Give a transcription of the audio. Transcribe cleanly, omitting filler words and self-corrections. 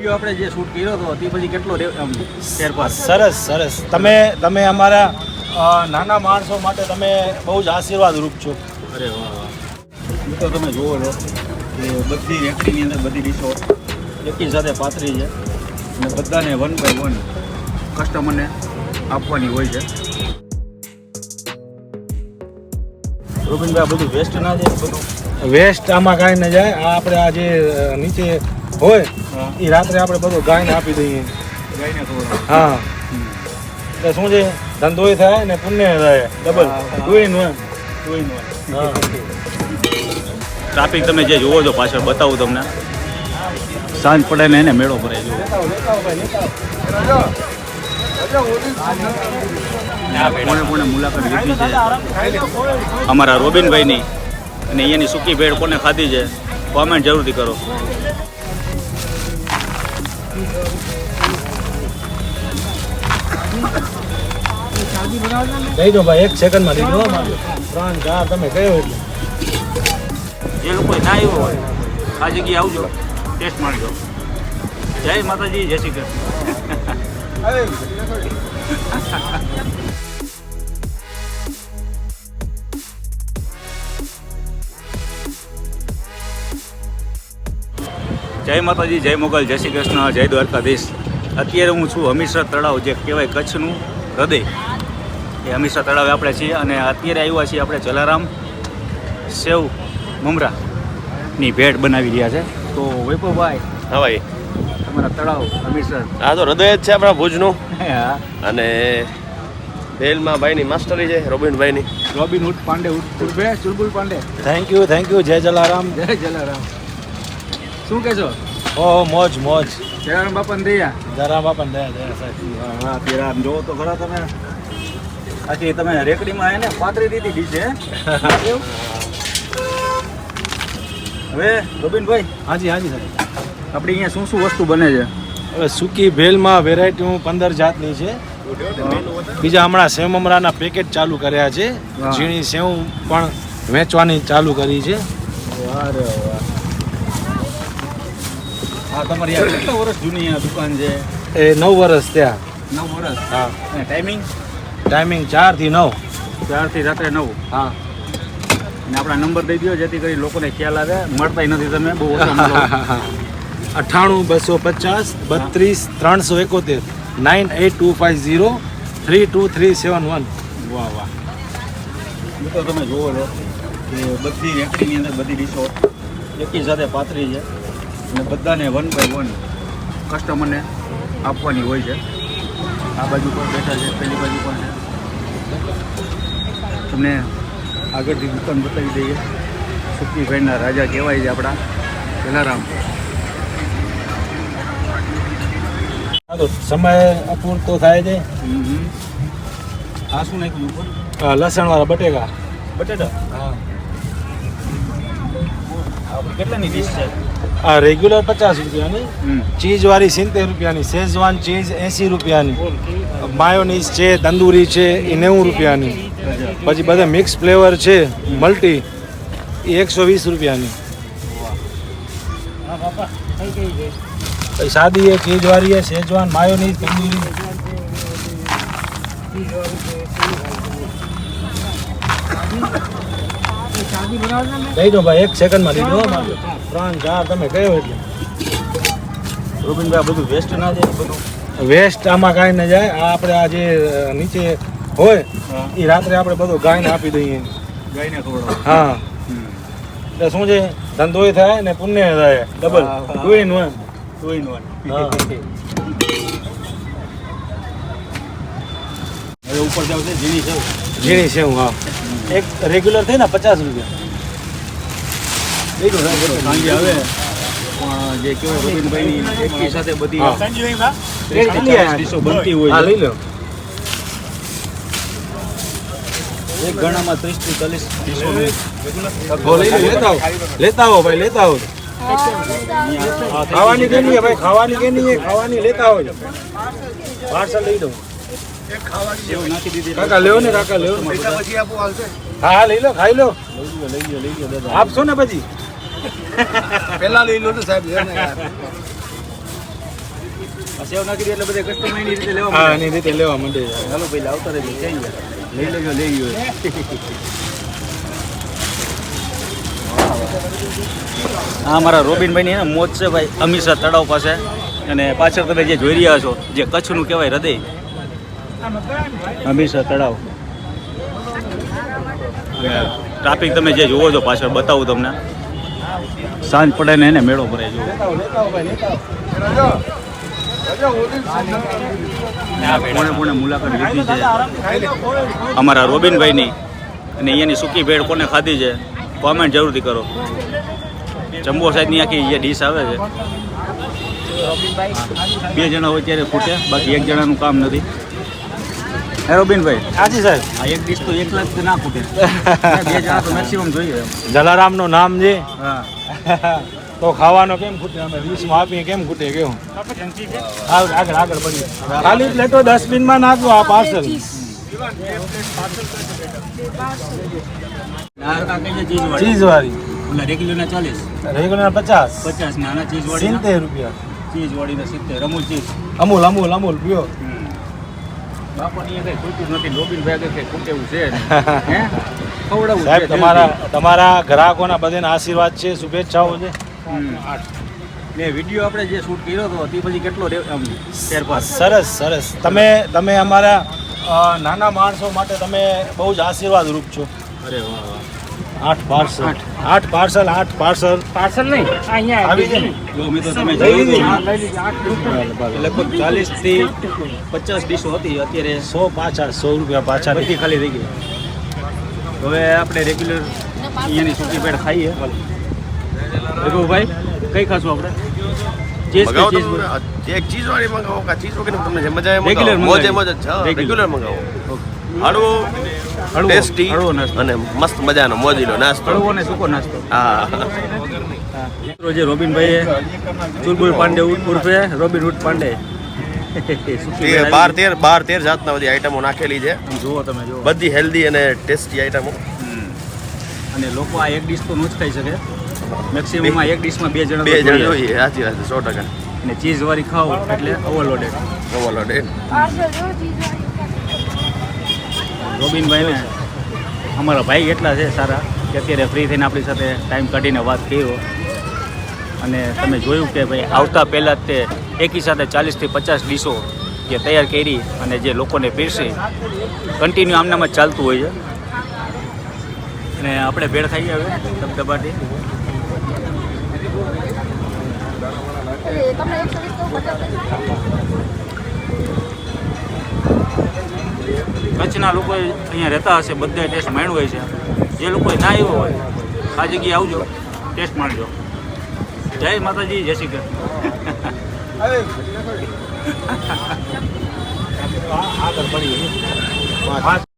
Video આપણે જે shoot કર્યો હતો તે પછી કેટલો ફેરફાર? સરસ સરસ. તમે અમારા નાના માણસો માટે તમે બહુ જ આશીર્વાદરૂપ છો. અરે વાહ વાહ. તો તમે જુઓ છો કે બધી એક્ટિંગની અંદર બધી ડીશો એકી સાથે પાથરી છે અને બધાને 1 by 1 કસ્ટમરને આપવાની હોય છે. રોબિનભાઈ, બધું વેસ્ટ ના જાય? બધું વેસ્ટ આમાં કાંઈ ન જાય. આ આપણે આ જે નીચે હોય એ રાત્રે આપણે બધું ગાયને આપી દઈએ. ગાયને ખબર. હા, એટલે શું છે, ધંધોય થાય ને પુણ્ય થાય, double. Two in one. Traffic તમે જે જુઓ છો પાછળ બતાવું તમને. સાંજ પડે ને એને મેળો ભરાય જુઓ. કોને મુલાકાત લીધી છે અમારા રોબિનભાઈની અને અહીંયાની સૂકી ભેળ કોને ખાધી છે કોમેન્ટ જરૂરથી કરો. દઈ દો ભાઈ, 1 સેકન્ડમાં દઈ દો. 3 4 તમે કયો એટલે જે લોકો ના આવ્યો હોય આ જગ્યાએ આવજો, ટેસ્ટ માણજો. જય માતાજી, જય શ્રી કૃષ્ણ. જય માતાજી, જય મોગલ, જય શ્રી કૃષ્ણ, જય દ્વારકાધીશ. અત્યારે હું છું હમીરસર તળાવ, જે કહેવાય કચ્છનું હૃદય. એ હમીરસર તળાવે આપણે છીએ અને અત્યારે આવ્યા છીએ આપણે જલારામ સેવ મમરાની ભેટ બનાવી રહ્યા છે. તો વૈભવભાઈ, હા ભાઈ, તમારા તળાવ હમીરસર આ તો હૃદય જ છે આપણા ભુજનું. હા, અને ભેલમાં ભાઈની માસ્ટરી છે, રોબિનભાઈની. રોબિનહુડ પાંડે ઉર્ફે ચુલબુલ પાંડે. Thank you. જય જલારામ. જય જલારામ. શું કહેશો? ઓ મોજ મોજ. જલારામ બાપાને દયા. જલારામ બાપા દયા સાહેબ. હા, અત્યારે આમ જોવો તો ખરા તમે. આથી તમે રેકડીમાં એને પાતરી દીધી ડીશે. હવે રોબિનભાઈ, હાજી સાહેબ. આપણે અહીંયા શું શું વસ્તુ બને છે? હવે સૂકી ભેલમાં વેરાયટી 15 જાતની છે. બીજા હમણાં સેવ મમરાના પેકેટ ચાલુ કર્યા છે. વાહ. ઝીણી સેવ પણ વેચવાની ચાલુ કરી છે. વાહ રે વાહ. હા, તમારી આ કેટલા વર્ષ જૂની આ દુકાન છે? એ 9 વર્ષ થયા. 9 વર્ષ. હા. અને ટાઈમિંગ ટાઈમિંગ 4 થી 9. 4 થી રાત્રે 9. હા. અને આપણા નંબર દઈ દો જેથી કરી લોકોને ખ્યાલ આવે. મળતાય નથી તમે, બહુ ઓછા મળો. 98 250 32 371 98250 32371. વાહ વાહ. તો તમે જુઓ છો કે બધી એક્ટિંગની અંદર બધી ડીશો એકી સાથે પાથરી છે અને બધાને 1 by 1 કસ્ટમરને આપવાની હોય છે. આ બાજુ પણ બેઠા છે, પેલી બાજુ પણ છે. તમને આગળથી દુકાન બતાવી દઈએ. સૂકી ભાઈના રાજા કહેવાય છે આપણા જલારામ. હા, તો સમય અપૂરતો થાય છે. આ શું નાખ્યું ઉપર? લસણવાળા બટેકા. બટેટા. હા. આપણે કેટલાની ડીશ છે? આ રેગ્યુલર 50 રૂપિયાની, ચીઝવાળી 70 રૂપિયાની, શેઝવાન ચીઝ 80 રૂપિયાની, માયોનીઝ છે, તંદૂરી છે એ 90 રૂપિયાની, પછી બધા મિક્સ ફ્લેવર છે મલ્ટી એ 120 રૂપિયાની. પછી સાદી છે, ચીઝવાળી છે, શેઝવાન, માયોનીઝ, તંદૂરી. દઈ દો ભાઈ, 1 સેકન્ડમાં દઈ દો. 3 4 તમે કયો એટલે રોબિનભાઈ, આ બધું વેસ્ટ ના જાય? બધું વેસ્ટ આમાં કાંઈ ન જાય. આ આપણે આ જે નીચે હોય એ રાત્રે આપણે બધું ગાયને આપી દઈએ. ગાયને ખવડાવો. હા, એટલે શું છે, ધંધોય થાય ને પુણ્ય થાય, ડબલ. Two in one. હા. હવે ઉપર જાવ છે ઝીણી સેવ. ઝીણી સેવ. હા, એક રેગ્યુલર થઈ ને 50 રૂપિયા. સાંજે હવે જે કહેવાય રોબિનભાઈની એકી સાથે બધી હા. 30 ડીશો બનતી હોય હા, છે. લઈ લો. એક ગણામાં 30 થી 40 ડીશો લઈ લો, લેતા આવો ભાઈ, લેતા આવો. ખાવાની કે નહીં ભાઈ, ખાવાની કે નહીં, ખાવાની લેતા આવો. પાર્સલ લઈ દો. સેવ નાખી દીધી. કાકા લેવો ને, કાકા લેવો. હા, લઈ લો, ખાઈ લો. લઈ ગયો દાદા. આપશો ને પછી. પેલા લઈ લો ને સાહેબ. સેવ નાખી દે એટલે બધે કસ્ટમર એની રીતે લેવા હા મળે. એની રીતે લેવા માંડે છે. ચાલો ભાઈ આવતા રહેજો જઈ લે. લઈ લેજો લઈ ગયો હા મારા રોબિનભાઈની ને મોજ છે ભાઈ અમીરસર તળાવ પાસે અને પાછળ તમે જે જોઈ રહ્યા છો જે કચ્છનું કહેવાય હૃદય અમીરસર તળાવ ટ્રાફિક તમે જે જોવો છો પાછળ બતાવું તમને સાંજ પડે ને એને મેળો ભરાય જો કોણે કોણે મુલાકાત લીધી છે અમારા રોબિનભાઈની અને અહીંયાની સૂકી ભેળ કોને ખાધી છે કોમેન્ટ જરૂરથી કરો જમ્બો સાઈઝની આખી જે ડીશ આવે છે 2 જણા હોય ત્યારે ખૂટે બાકી 1 જણાનું કામ નથી હે રોબિનભાઈ હાજી સાહેબ. આ એક ડીશ તો એકલા જ ના ખૂટે 2 જણા તો મેક્સિમમ જોઈએ જલારામનું નામ છે હા તો ખાવાનો કેમ ખૂટે? અમે 20 માં આપીએ કેમ ખૂટે કેવું? આગળ આગળ પડી ખાલી પ્લેટો ડસ્ટબિનમાં નાખો આ પાર્સલ. ચીઝ વાળી રેગ્યુલરના 40 રેગ્યુલર 50 50 નાના ચીઝ વાળી 70 રૂપિયા. ચીઝ વાળીના 70 અમૂલ ચીઝ અમૂલ અમૂલ અમૂલ પ્યોર. બાપાની કઈ ખૂટતું નથી રોબિનભાઈ આગળ કઈ ખૂટેવું છે નહીં. હે ખવડાવું સાહેબ છે તમારા ગ્રાહકોના બધાના આશીર્વાદ છે, શુભેચ્છાઓ છે. ને વિડીયો આપણે જે શૂટ કર્યો હતો તે પછી કેટલો ફેરફાર સરસ સરસ. તમે અમારા નાના માણસો માટે તમે બહુ જ આશીર્વાદ રૂપ છો. અરે વાહ વાહ 8 પાર્સલ પાર્સલ નહીં અહીંયા આવી જાય ને? જો મેં તો તમે લઈ જોયું લીધી. હતું. લગભગ 40 થી 50 ડીશો હતી અત્યારે 100 પાછા 100 રૂપિયા પાછા. બધી ખાલી થઈ ગઈ હવે આપણે રેગ્યુલર અહીંયાની સૂકી ભેળ ખાઈએ ભાઈ કઈ ખાશું આપણે ચીઝ કે મગાવો ચીઝ તમે એક ચીઝ વાળી મંગાવો કા ચીઝ વગર તમને જે મજા આવે Regular મંગાવો. મોજે મંગાવીએ. મોજ જ છે Regular. રેગ્યુલર મંગાવો હળવો ટેસ્ટી હળવો નાસ્તો. અને મસ્ત મજાનો મોજીલો નાસ્તો હળવો ને સૂકો નાસ્તો હા મિત્રો જે રોબિનભાઈએ ચુલબુલ પાંડે ઉર્ફે રોબિનહૂડ પાંડે સૂકી ભેળ આવી. 12-13 જાતના બધી આઈટમો નાખેલી છે આમ જુઓ તમે જુઓ બધી હેલ્ધી અને ટેસ્ટી આઈટમો અને લોકો આ એક ડીશ તો ન જ ખાઈ શકે મેક્સિમમ આ એક ડીશમાં 2 જણા 2 તો જણ જોઈએ. જોઈએ સાચી વાત છે 100% અને ચીઝ વાળી ખાઓ એટલે ઓવરલોડેડ ઓવરલોડ રોબિનભાઈને અમારા ભાઈ એટલા છે સારા કે અત્યારે ફ્રી થઈને આપણી સાથે ટાઈમ કાઢીને વાત કર્યો અને તમે જોયું કે ભાઈ આવતા પહેલાં જ તે એકી સાથે 40 થી 50 ડીશો જે તૈયાર કરી અને જે લોકોને પીરસી કન્ટિન્યુ આમનામાં જ ચાલતું હોય છે અને આપણે ભેળ ખાઈએ હવે ધબધબાટી કચ્છના લોકો અહીંયા રહેતા હશે બધા ટેસ્ટ માણ્યો હોય છે જે લોકોએ ના આવ્યો હોય આ જગ્યાએ આવજો ટેસ્ટ માણજો જય માતાજી જય શ્રી કૃષ્ણ આગળ પડી